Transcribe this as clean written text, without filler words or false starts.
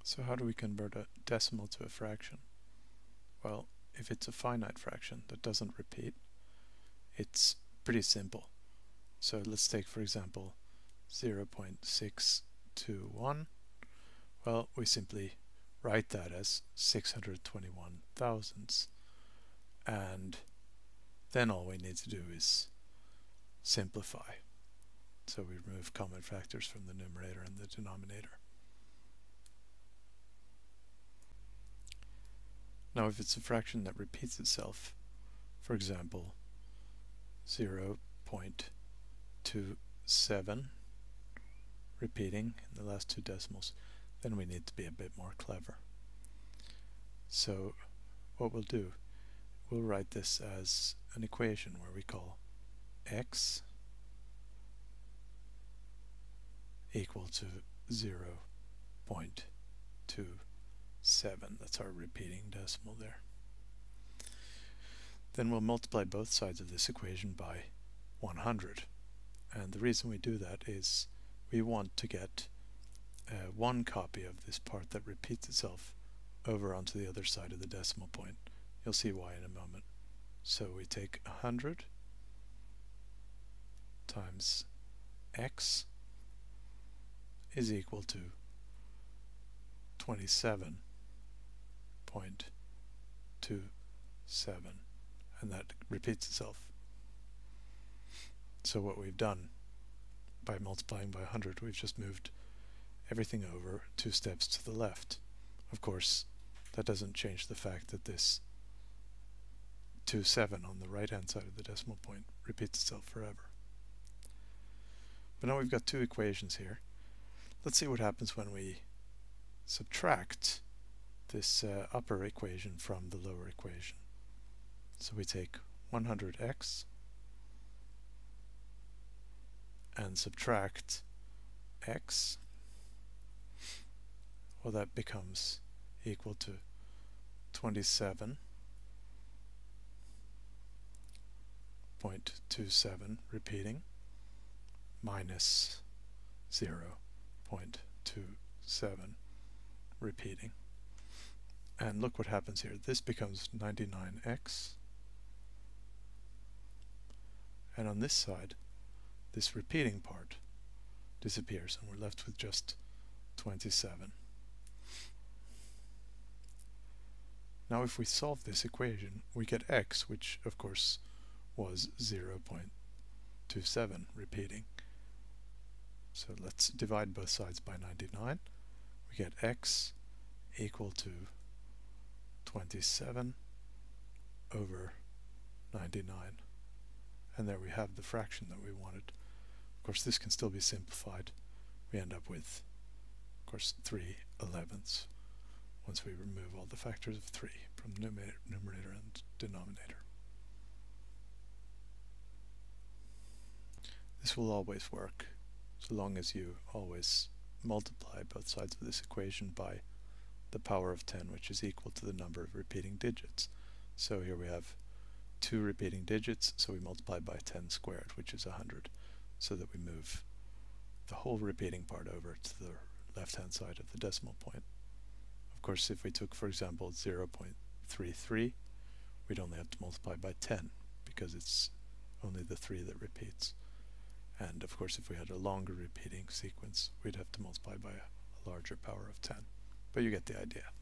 So how do we convert a decimal to a fraction? Well, if it's a finite fraction that doesn't repeat, it's pretty simple. So let's take, for example, 0.621. Well, we simply write that as 621 thousandths, and then all we need to do is simplify. So we remove common factors from the numerator and the denominator. Now if it's a fraction that repeats itself, for example 0.27 repeating in the last two decimals, then we need to be a bit more clever. So what we'll do, we'll write this as an equation where we call x equal to 0.27. That's our repeating decimal there. Then we'll multiply both sides of this equation by 100. And the reason we do that is we want to get one copy of this part that repeats itself over onto the other side of the decimal point. You'll see why in a moment. So we take 100 times x is equal to 27.27, and that repeats itself. So what we've done by multiplying by 100, we've just moved everything over 2 steps to the left. Of course, that doesn't change the fact that this 27 on the right hand side of the decimal point repeats itself forever. But now we've got two equations here. Let's see what happens when we subtract this upper equation from the lower equation. So we take 100x and subtract x. Well, that becomes equal to 27.27 repeating minus 0.27 repeating. And look what happens here. This becomes 99x. And on this side, this repeating part disappears and we're left with just 27. Now if we solve this equation, we get x, which of course was 0.27 repeating. So let's divide both sides by 99. We get x equal to 27 over 99. And there we have the fraction that we wanted. Of course, this can still be simplified. We end up with, of course, 3/11ths once we remove all the factors of 3 from numerator and denominator. This will always work so long as you always multiply both sides of this equation by the power of 10, which is equal to the number of repeating digits. So here we have 2 repeating digits, so we multiply by 10 squared, which is 100, so that we move the whole repeating part over to the left-hand side of the decimal point. Of course, if we took, for example, 0.33, we'd only have to multiply by 10, because it's only the 3 that repeats. And of course, if we had a longer repeating sequence, we'd have to multiply by a larger power of 10. But you get the idea.